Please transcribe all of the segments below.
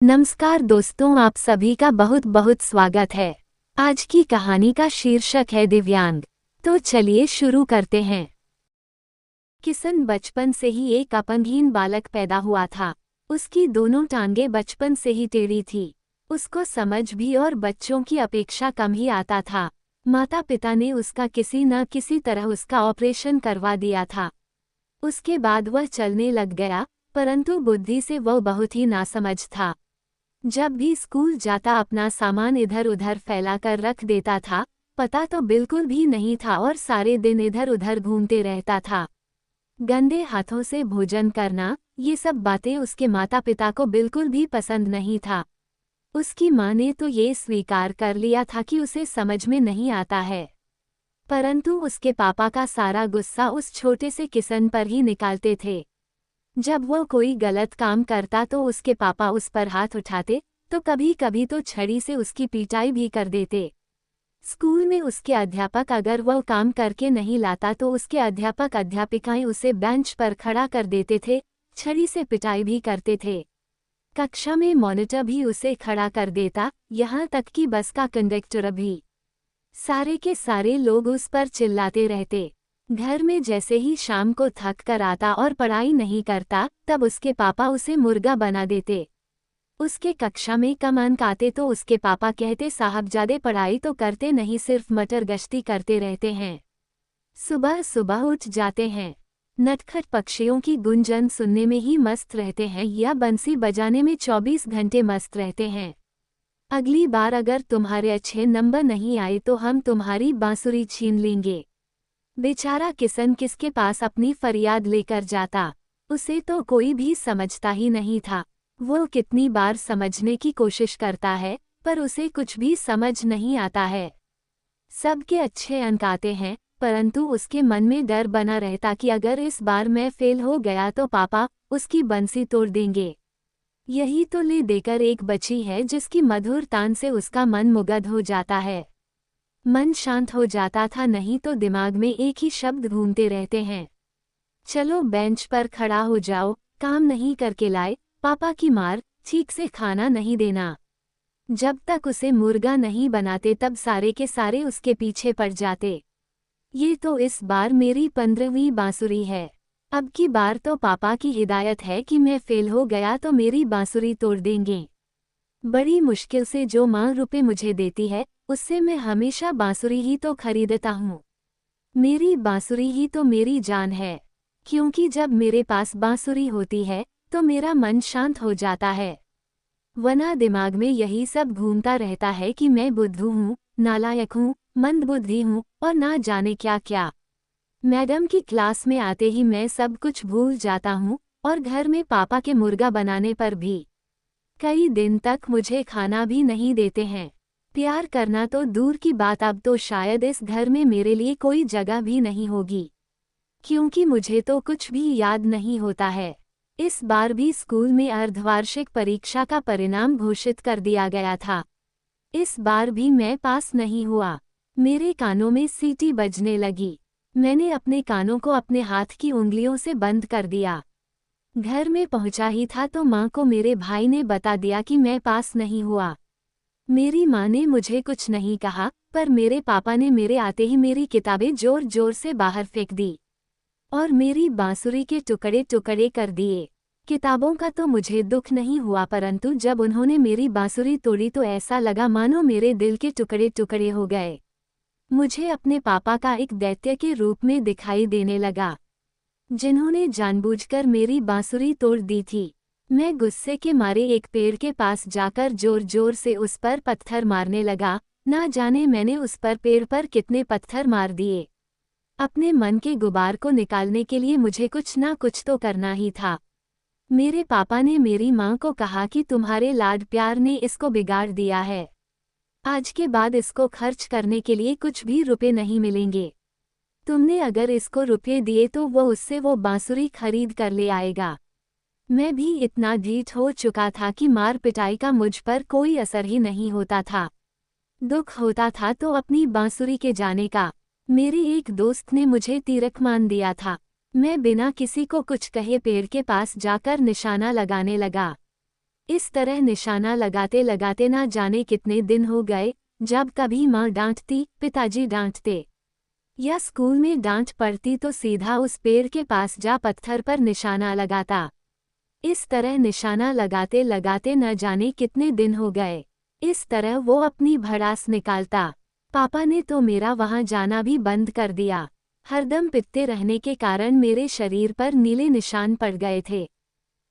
नमस्कार दोस्तों, आप सभी का बहुत बहुत स्वागत है। आज की कहानी का शीर्षक है दिव्यांग। तो चलिए शुरू करते हैं। किशन बचपन से ही एक अपंगहीन बालक पैदा हुआ था। उसकी दोनों टांगें बचपन से ही टेढ़ी थी। उसको समझ भी और बच्चों की अपेक्षा कम ही आता था। माता पिता ने उसका किसी न किसी तरह उसका ऑपरेशन करवा दिया था। उसके बाद वह चलने लग गया, परंतु बुद्धि से वह बहुत ही नासमझ था। जब भी स्कूल जाता अपना सामान इधर उधर फैलाकर रख देता था। पता तो बिल्कुल भी नहीं था और सारे दिन इधर उधर घूमते रहता था। गंदे हाथों से भोजन करना, ये सब बातें उसके माता पिता को बिल्कुल भी पसंद नहीं था। उसकी माँ ने तो ये स्वीकार कर लिया था कि उसे समझ में नहीं आता है, परंतु उसके पापा का सारा गुस्सा उस छोटे से किशन पर ही निकालते थे। जब वह कोई गलत काम करता तो उसके पापा उस पर हाथ उठाते, तो कभी कभी तो छड़ी से उसकी पिटाई भी कर देते। स्कूल में उसके अध्यापक अगर वह काम करके नहीं लाता तो उसके अध्यापक अध्यापिकाएं उसे बेंच पर खड़ा कर देते थे, छड़ी से पिटाई भी करते थे। कक्षा में मॉनिटर भी उसे खड़ा कर देता, यहाँ तक कि बस का कंडक्टर भी। सारे के सारे लोग उस पर चिल्लाते रहते। घर में जैसे ही शाम को थक कर आता और पढ़ाई नहीं करता, तब उसके पापा उसे मुर्गा बना देते। उसके कक्षा में कम अंक आते तो उसके पापा कहते, साहबजादे पढ़ाई तो करते नहीं, सिर्फ मटर गश्ती करते रहते हैं। सुबह सुबह उठ जाते हैं, नटखट पक्षियों की गुंजन सुनने में ही मस्त रहते हैं या बंसी बजाने में 24 घंटे मस्त रहते हैं। अगली बार अगर तुम्हारे अच्छे नंबर नहीं आए तो हम तुम्हारी बांसुरी छीन लेंगे। बेचारा किशन किसके पास अपनी फरियाद लेकर जाता? उसे तो कोई भी समझता ही नहीं था। वो कितनी बार समझने की कोशिश करता है, पर उसे कुछ भी समझ नहीं आता है। सबके अच्छे अंक आते हैं, परंतु उसके मन में डर बना रहता कि अगर इस बार मैं फेल हो गया तो पापा उसकी बंसी तोड़ देंगे। यही तो ले देकर एक बच्ची है जिसकी मधुर तान से उसका मन मुग्ध हो जाता है। मन शांत हो जाता था, नहीं तो दिमाग में एक ही शब्द घूमते रहते हैं, चलो बेंच पर खड़ा हो जाओ, काम नहीं करके लाए, पापा की मार, ठीक से खाना नहीं देना। जब तक उसे मुर्गा नहीं बनाते तब सारे के सारे उसके पीछे पड़ जाते। ये तो इस बार मेरी 15वीं बांसुरी है। अब की बार तो पापा की हिदायत है कि मैं फेल हो गया तो मेरी बांसुरी तोड़ देंगे। बड़ी मुश्किल से जो माँ रुपए मुझे देती है, उससे मैं हमेशा बांसुरी ही तो खरीदता हूँ। मेरी बांसुरी ही तो मेरी जान है, क्योंकि जब मेरे पास बांसुरी होती है तो मेरा मन शांत हो जाता है। वरना दिमाग में यही सब घूमता रहता है कि मैं बुद्धू हूँ, नालायक हूँ, मंदबुद्धि हूँ और ना जाने क्या क्या। मैडम की क्लास में आते ही मैं सब कुछ भूल जाता हूँ, और घर में पापा के मुर्गा बनाने पर भी कई दिन तक मुझे खाना भी नहीं देते हैं। प्यार करना तो दूर की बात, अब तो शायद इस घर में मेरे लिए कोई जगह भी नहीं होगी, क्योंकि मुझे तो कुछ भी याद नहीं होता है। इस बार भी स्कूल में अर्धवार्षिक परीक्षा का परिणाम घोषित कर दिया गया था। इस बार भी मैं पास नहीं हुआ। मेरे कानों में सीटी बजने लगी। मैंने अपने कानों को अपने हाथ की उंगलियों से बंद कर दिया। घर में पहुंचा ही था तो माँ को मेरे भाई ने बता दिया कि मैं पास नहीं हुआ। मेरी माँ ने मुझे कुछ नहीं कहा, पर मेरे पापा ने मेरे आते ही मेरी किताबें जोर जोर से बाहर फेंक दी और मेरी बांसुरी के टुकड़े टुकड़े कर दिए। किताबों का तो मुझे दुख नहीं हुआ, परंतु जब उन्होंने मेरी बांसुरी तोड़ी तो ऐसा लगा मानो मेरे दिल के टुकड़े टुकड़े हो गए। मुझे अपने पापा का एक दैत्य के रूप में दिखाई देने लगा, जिन्होंने जानबूझकर मेरी बांसुरी तोड़ दी थी। मैं गुस्से के मारे एक पेड़ के पास जाकर जोर जोर से उस पर पत्थर मारने लगा। ना जाने मैंने उस पर पेड़ पर कितने पत्थर मार दिए। अपने मन के गुबार को निकालने के लिए मुझे कुछ ना कुछ तो करना ही था। मेरे पापा ने मेरी माँ को कहा कि तुम्हारे लाड प्यार ने इसको बिगाड़ दिया है। आज के बाद इसको खर्च करने के लिए कुछ भी रुपए नहीं मिलेंगे। तुमने अगर इसको रुपये दिए तो वो उससे वो बांसुरी खरीद कर ले आएगा। मैं भी इतना ढीठ हो चुका था कि मार पिटाई का मुझ पर कोई असर ही नहीं होता था। दुख होता था तो अपनी बांसुरी के जाने का। मेरे एक दोस्त ने मुझे तीरक मान दिया था। मैं बिना किसी को कुछ कहे पेड़ के पास जाकर निशाना लगाने लगा। इस तरह निशाना लगाते लगाते ना जाने कितने दिन हो गए, जब कभी माँ डांटती, पिताजी डांटते या स्कूल में डांट पड़ती तो सीधा उस पेड़ के पास जा पत्थर पर निशाना लगाता। इस तरह निशाना लगाते लगाते न जाने कितने दिन हो गए। इस तरह वो अपनी भड़ास निकालता। पापा ने तो मेरा वहां जाना भी बंद कर दिया। हरदम पिटते रहने के कारण मेरे शरीर पर नीले निशान पड़ गए थे।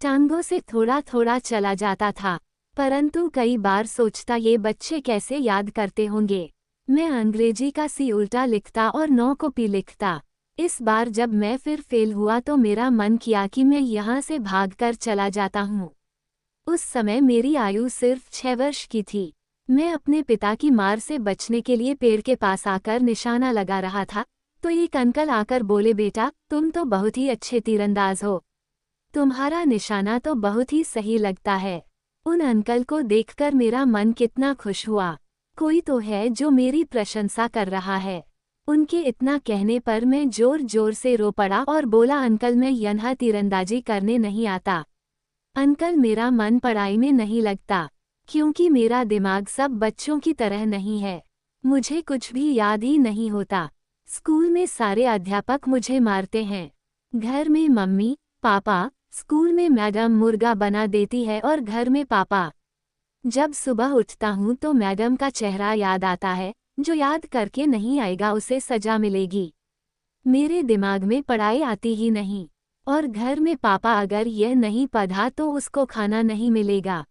टांगों से थोड़ा थोड़ा चला जाता था, परंतु कई बार सोचता ये बच्चे कैसे याद करते होंगे। मैं अंग्रेजी का सी उल्टा लिखता और 9 कॉपी लिखता। इस बार जब मैं फिर फेल हुआ तो मेरा मन किया कि मैं यहाँ से भागकर चला जाता हूँ। उस समय मेरी आयु सिर्फ 6 वर्ष की थी। मैं अपने पिता की मार से बचने के लिए पेड़ के पास आकर निशाना लगा रहा था, तो एक अंकल आकर बोले, बेटा तुम तो बहुत ही अच्छे तीरंदाज हो, तुम्हारा निशाना तो बहुत ही सही लगता है। उन अंकल को देखकर मेरा मन कितना खुश हुआ। कोई तो है जो मेरी प्रशंसा कर रहा है। उनके इतना कहने पर मैं जोर जोर से रो पड़ा और बोला, अंकल मैं यहाँ तीरंदाजी करने नहीं आता। अंकल मेरा मन पढ़ाई में नहीं लगता, क्योंकि मेरा दिमाग सब बच्चों की तरह नहीं है। मुझे कुछ भी याद ही नहीं होता। स्कूल में सारे अध्यापक मुझे मारते हैं। घर में मम्मी पापा, स्कूल में मैडम मुर्गा बना देती है और घर में पापा। जब सुबह उठता हूँ तो मैडम का चेहरा याद आता है, जो याद करके नहीं आएगा उसे सजा मिलेगी। मेरे दिमाग में पढ़ाई आती ही नहीं, और घर में पापा अगर यह नहीं पढ़ा तो उसको खाना नहीं मिलेगा।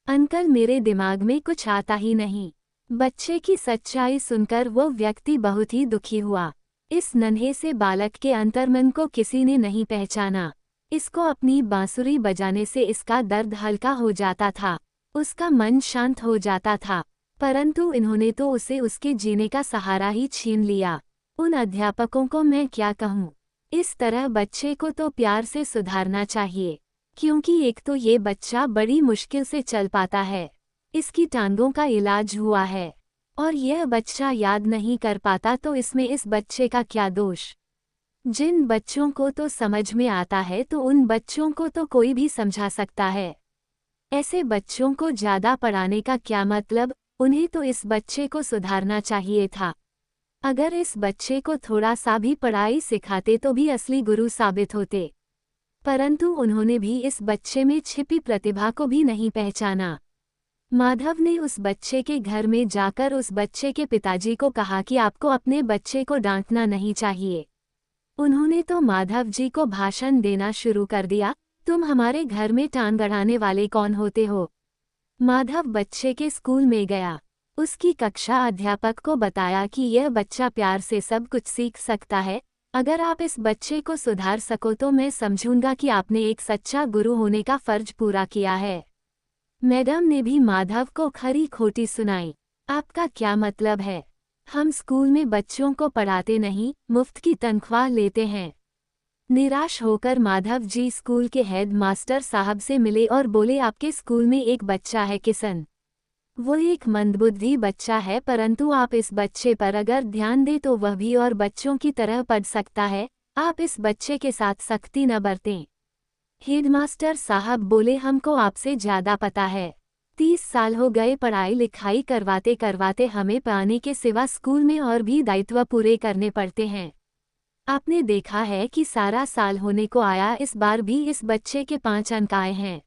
अंकल मेरे दिमाग में कुछ आता ही नहीं। बच्चे की सच्चाई सुनकर वो व्यक्ति बहुत ही दुखी हुआ। इस नन्हे से बालक के अंतर्मन को किसी ने नहीं पहचाना। इसको अपनी बांसुरी बजाने से इसका दर्द हल्का हो जाता था, उसका मन शांत हो जाता था, परंतु इन्होंने तो उसे उसके जीने का सहारा ही छीन लिया। उन अध्यापकों को मैं क्या कहूँ। इस तरह बच्चे को तो प्यार से सुधारना चाहिए, क्योंकि एक तो ये बच्चा बड़ी मुश्किल से चल पाता है, इसकी टांगों का इलाज हुआ है, और यह बच्चा याद नहीं कर पाता तो इसमें इस बच्चे का क्या दोष। जिन बच्चों को तो समझ में आता है तो उन बच्चों को तो कोई भी समझा सकता है। ऐसे बच्चों को ज़्यादा पढ़ाने का क्या मतलब, उन्हें तो इस बच्चे को सुधारना चाहिए था। अगर इस बच्चे को थोड़ा सा भी पढ़ाई सिखाते तो भी असली गुरु साबित होते, परंतु उन्होंने भी इस बच्चे में छिपी प्रतिभा को भी नहीं पहचाना। माधव ने उस बच्चे के घर में जाकर उस बच्चे के पिताजी को कहा कि आपको अपने बच्चे को डांटना नहीं चाहिए। उन्होंने तो माधव जी को भाषण देना शुरू कर दिया, तुम हमारे घर में टांग अड़ाने वाले कौन होते हो। माधव बच्चे के स्कूल में गया, उसकी कक्षा अध्यापक को बताया कि यह बच्चा प्यार से सब कुछ सीख सकता है, अगर आप इस बच्चे को सुधार सको तो मैं समझूंगा कि आपने एक सच्चा गुरु होने का फर्ज पूरा किया है। मैडम ने भी माधव को खरी खोटी सुनाई। आपका क्या मतलब है, हम स्कूल में बच्चों को पढ़ाते नहीं, मुफ्त की तनख्वाह लेते हैं। निराश होकर माधव जी स्कूल के हेड मास्टर साहब से मिले और बोले, आपके स्कूल में एक बच्चा है किशन, वो एक मंदबुद्धि बच्चा है, परंतु आप इस बच्चे पर अगर ध्यान दें तो वह भी और बच्चों की तरह पढ़ सकता है, आप इस बच्चे के साथ सख्ती न बरतें। हेडमास्टर साहब बोले, हमको आपसे ज़्यादा पता है, 30 साल हो गए पढ़ाई लिखाई करवाते करवाते, हमें पाने के सिवा स्कूल में और भी दायित्व पूरे करने पड़ते हैं। आपने देखा है कि सारा साल होने को आया, इस बार भी इस बच्चे के 5 अंक आए हैं।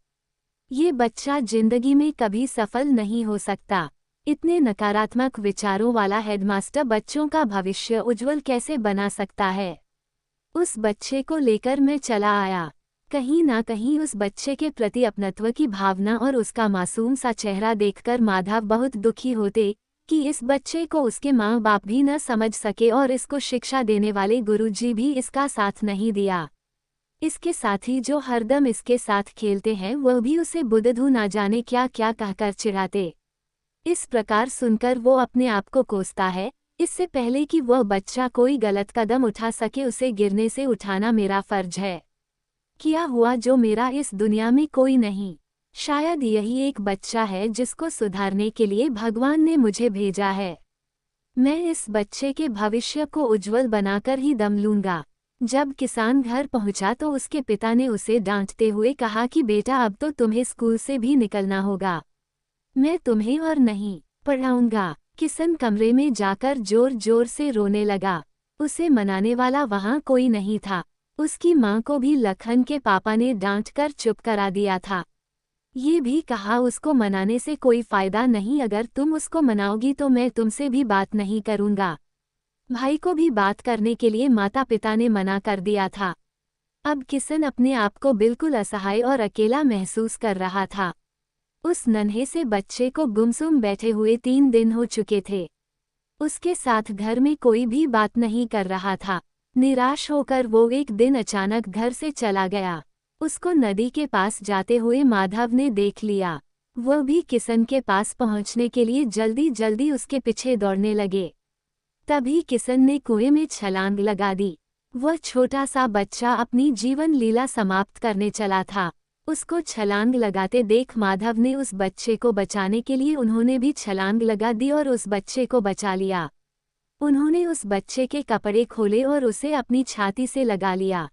ये बच्चा जिंदगी में कभी सफल नहीं हो सकता। इतने नकारात्मक विचारों वाला हेडमास्टर बच्चों का भविष्य उज्जवल कैसे बना सकता है। उस बच्चे को लेकर मैं चला आया। कहीं ना कहीं उस बच्चे के प्रति अपनत्व की भावना और उसका मासूम सा चेहरा देखकर माधव बहुत दुखी होते कि इस बच्चे को उसके माँ बाप भी न समझ सके और इसको शिक्षा देने वाले गुरुजी भी इसका साथ नहीं दिया। इसके साथी जो हरदम इसके साथ खेलते हैं वह भी उसे बुद्धू ना जाने क्या क्या कहकर चिढ़ाते। इस प्रकार सुनकर वो अपने आप को कोसता है, इससे पहले कि वह बच्चा कोई गलत कदम उठा सके उसे गिरने से उठाना मेरा फर्ज है। क्या हुआ जो मेरा इस दुनिया में कोई नहीं। शायद यही एक बच्चा है जिसको सुधारने के लिए भगवान ने मुझे भेजा है। मैं इस बच्चे के भविष्य को उज्जवल बनाकर ही दम लूंगा। जब किसान घर पहुंचा तो उसके पिता ने उसे डांटते हुए कहा कि बेटा अब तो तुम्हें स्कूल से भी निकलना होगा। मैं तुम्हें और नहीं पढ़ाऊंगा। किशन कमरे में जाकर जोर जोर से रोने लगा। उसे मनाने वाला वहां कोई नहीं था। उसकी मां को भी लखन के पापा ने डांटकर चुप करा दिया था। ये भी कहा उसको मनाने से कोई फायदा नहीं, अगर तुम उसको मनाओगी तो मैं तुमसे भी बात नहीं करूंगा। भाई को भी बात करने के लिए माता पिता ने मना कर दिया था। अब किशन अपने आप को बिल्कुल असहाय और अकेला महसूस कर रहा था। उस नन्हे से बच्चे को गुमसुम बैठे हुए 3 दिन हो चुके थे। उसके साथ घर में कोई भी बात नहीं कर रहा था। निराश होकर वो एक दिन अचानक घर से चला गया। उसको नदी के पास जाते हुए माधव ने देख लिया। वह भी किशन के पास पहुंचने के लिए जल्दी जल्दी उसके पीछे दौड़ने लगे। तभी किशन ने कुएं में छलांग लगा दी। वह छोटा सा बच्चा अपनी जीवन लीला समाप्त करने चला था। उसको छलांग लगाते देख माधव ने उस बच्चे को बचाने के लिए उन्होंने भी छलांग लगा दी और उस बच्चे को बचा लिया। उन्होंने उस बच्चे के कपड़े खोले और उसे अपनी छाती से लगा लिया।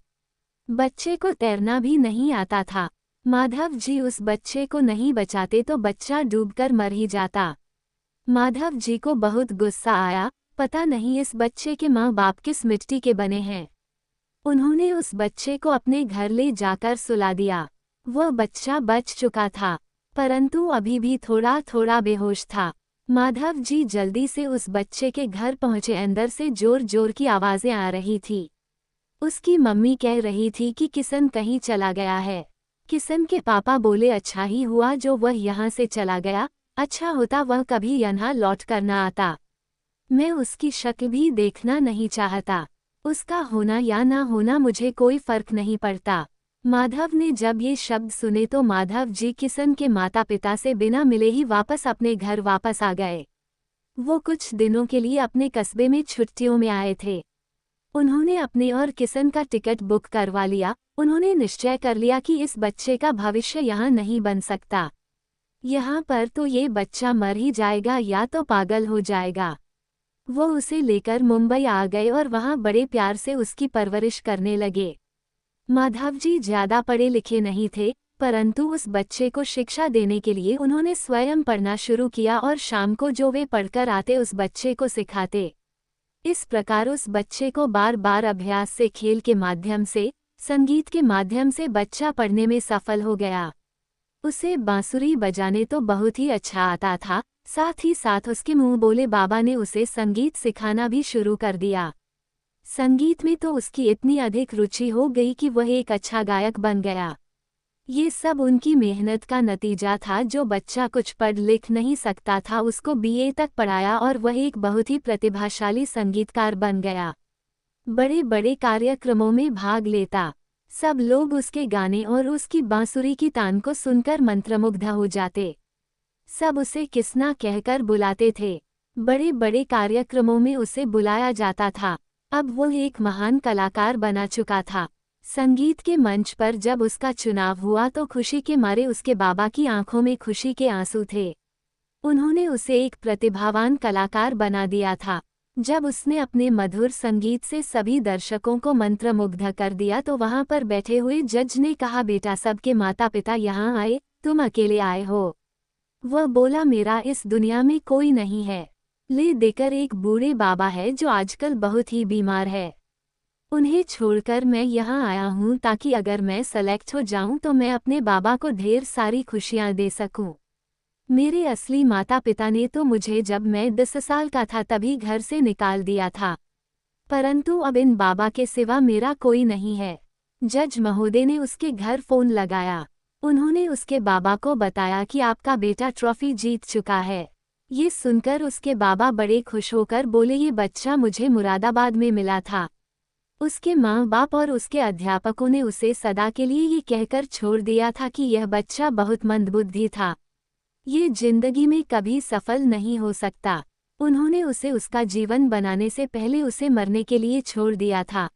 बच्चे को तैरना भी नहीं आता था। माधव जी उस बच्चे को नहीं बचाते तो बच्चा डूबकर मर ही जाता। माधव जी को बहुत गुस्सा आया। पता नहीं इस बच्चे के माँ बाप किस मिट्टी के बने हैं। उन्होंने उस बच्चे को अपने घर ले जाकर सुला दिया। वह बच्चा बच चुका था, परंतु अभी भी थोड़ा थोड़ा बेहोश था। माधव जी जल्दी से उस बच्चे के घर पहुंचे। अंदर से जोर जोर की आवाजें आ रही थी। उसकी मम्मी कह रही थी कि किशन कहीं चला गया है। किशन के पापा बोले अच्छा ही हुआ जो वह यहाँ से चला गया, अच्छा होता वह कभी यहाँ लौट कर न आता। मैं उसकी शक्ल भी देखना नहीं चाहता। उसका होना या ना होना मुझे कोई फर्क नहीं पड़ता। माधव ने जब ये शब्द सुने तो माधव जी किशन के माता पिता से बिना मिले ही वापस अपने घर वापस आ गए। वो कुछ दिनों के लिए अपने कस्बे में छुट्टियों में आए थे। उन्होंने अपने और किशन का टिकट बुक करवा लिया। उन्होंने निश्चय कर लिया कि इस बच्चे का भविष्य यहाँ नहीं बन सकता। यहाँ पर तो ये बच्चा मर ही जाएगा या तो पागल हो जाएगा। वो उसे लेकर मुंबई आ गए और वहाँ बड़े प्यार से उसकी परवरिश करने लगे। माधव जी ज्यादा पढ़े लिखे नहीं थे, परंतु उस बच्चे को शिक्षा देने के लिए उन्होंने स्वयं पढ़ना शुरू किया और शाम को जो वे पढ़कर आते उस बच्चे को सिखाते। इस प्रकार उस बच्चे को बार बार अभ्यास से, खेल के माध्यम से, संगीत के माध्यम से बच्चा पढ़ने में सफल हो गया। उसे बांसुरी बजाने तो बहुत ही अच्छा आता था, साथ ही साथ उसके मुंह बोले बाबा ने उसे संगीत सिखाना भी शुरू कर दिया। संगीत में तो उसकी इतनी अधिक रुचि हो गई कि वह एक अच्छा गायक बन गया। ये सब उनकी मेहनत का नतीजा था। जो बच्चा कुछ पढ़ लिख नहीं सकता था उसको बीए तक पढ़ाया और वह एक बहुत ही प्रतिभाशाली संगीतकार बन गया। बड़े बड़े कार्यक्रमों में भाग लेता। सब लोग उसके गाने और उसकी बांसुरी की तान को सुनकर मंत्रमुग्ध हो जाते। सब उसे किसना कहकर बुलाते थे। बड़े बड़े कार्यक्रमों में उसे बुलाया जाता था। अब वो एक महान कलाकार बना चुका था। संगीत के मंच पर जब उसका चुनाव हुआ तो खुशी के मारे उसके बाबा की आंखों में खुशी के आंसू थे। उन्होंने उसे एक प्रतिभावान कलाकार बना दिया था। जब उसने अपने मधुर संगीत से सभी दर्शकों को मंत्रमुग्ध कर दिया तो वहां पर बैठे हुए जज ने कहा बेटा सबके माता पिता यहाँ आए, तुम अकेले आए हो। वह बोला मेरा इस दुनिया में कोई नहीं है। ले देकर एक बूढ़े बाबा है जो आजकल बहुत ही बीमार है। उन्हें छोड़कर मैं यहाँ आया हूँ ताकि अगर मैं सेलेक्ट हो जाऊँ तो मैं अपने बाबा को ढेर सारी खुशियाँ दे सकूँ। मेरे असली माता पिता ने तो मुझे जब मैं 10 साल का था तभी घर से निकाल दिया था, परंतु अब इन बाबा के सिवा मेरा कोई नहीं है। जज महोदय ने उसके घर फोन लगाया। उन्होंने उसके बाबा को बताया कि आपका बेटा ट्रॉफी जीत चुका है। ये सुनकर उसके बाबा बड़े खुश होकर बोले ये बच्चा मुझे मुरादाबाद में मिला था। उसके माँ बाप और उसके अध्यापकों ने उसे सदा के लिए ये कहकर छोड़ दिया था कि यह बच्चा बहुत मंदबुद्धि था, ये जिंदगी में कभी सफल नहीं हो सकता। उन्होंने उसे उसका जीवन बनाने से पहले उसे मरने के लिए छोड़ दिया था।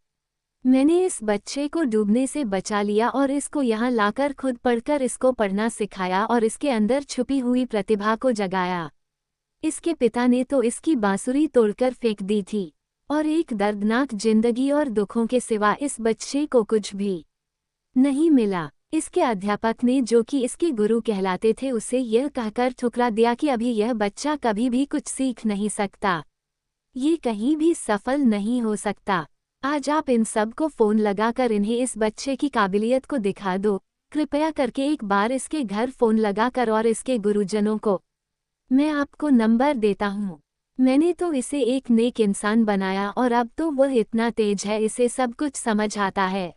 मैंने इस बच्चे को डूबने से बचा लिया और इसको यहाँ लाकर खुद पढ़कर इसको पढ़ना सिखाया और इसके अंदर छुपी हुई प्रतिभा को जगाया। इसके पिता ने तो इसकी बांसुरी तोड़कर फेंक दी थी। और एक दर्दनाक जिंदगी और दुखों के सिवा इस बच्चे को कुछ भी नहीं मिला। इसके अध्यापक ने, जो कि इसके गुरु कहलाते थे, उसे यह कहकर ठुकरा दिया कि अभी यह बच्चा कभी भी कुछ सीख नहीं सकता, ये कहीं भी सफल नहीं हो सकता। आज आप इन सब को फ़ोन लगाकर इन्हें इस बच्चे की काबिलियत को दिखा दो। कृपया करके एक बार इसके घर फ़ोन लगाकर और इसके गुरुजनों को मैं आपको नंबर देता हूँ। मैंने तो इसे एक नेक इंसान बनाया और अब तो वह इतना तेज है, इसे सब कुछ समझ आता है।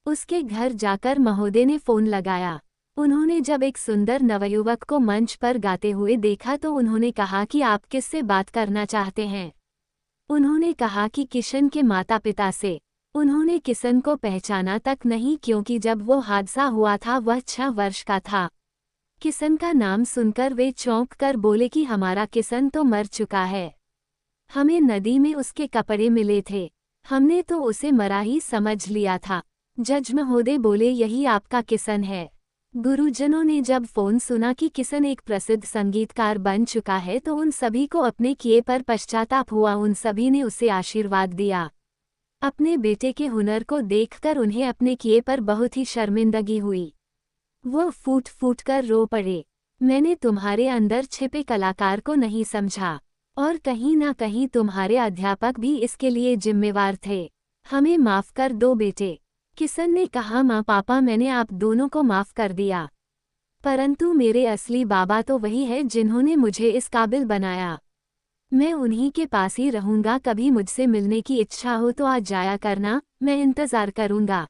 उसके घर जाकर महोदय ने फ़ोन लगाया। उन्होंने जब एक सुंदर नवयुवक को मंच पर गाते हुए देखा तो उन्होंने कहा कि आप किससे बात करना चाहते हैं। उन्होंने कहा कि किशन के माता पिता से। उन्होंने किशन को पहचाना तक नहीं, क्योंकि जब वो हादसा हुआ था वह 6 वर्ष का था। किशन का नाम सुनकर वे चौंक कर बोले कि हमारा किशन तो मर चुका है। हमें नदी में उसके कपड़े मिले थे, हमने तो उसे मरा ही समझ लिया था। जज महोदय बोले, यही आपका किशन है। गुरुजनों ने जब फ़ोन सुना कि किशन एक प्रसिद्ध संगीतकार बन चुका है तो उन सभी को अपने किए पर पश्चाताप हुआ। उन सभी ने उसे आशीर्वाद दिया। अपने बेटे के हुनर को देखकर उन्हें अपने किए पर बहुत ही शर्मिंदगी हुई। वो फूट फूट कर रो पड़े। मैंने तुम्हारे अंदर छिपे कलाकार को नहीं समझा, और कहीं ना कहीं तुम्हारे अध्यापक भी इसके लिए जिम्मेवार थे। हमें माफ़ कर दो बेटे। किशन ने कहा, माँ पापा, मैंने आप दोनों को माफ़ कर दिया, परंतु मेरे असली बाबा तो वही है जिन्होंने मुझे इस काबिल बनाया। मैं उन्हीं के पास ही रहूँगा। कभी मुझसे मिलने की इच्छा हो तो आज जाया करना, मैं इंतज़ार करूँगा।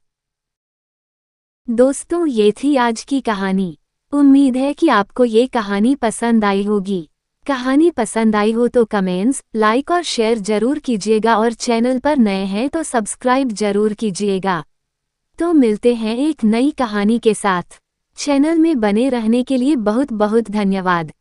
दोस्तों, ये थी आज की कहानी। उम्मीद है कि आपको ये कहानी पसंद आई होगी। कहानी पसंद आई हो तो कमेंट्स, लाइक और शेयर जरूर कीजिएगा, और चैनल पर नए हैं तो सब्सक्राइब जरूर कीजिएगा। तो मिलते हैं एक नई कहानी के साथ। चैनल में बने रहने के लिए बहुत बहुत धन्यवाद।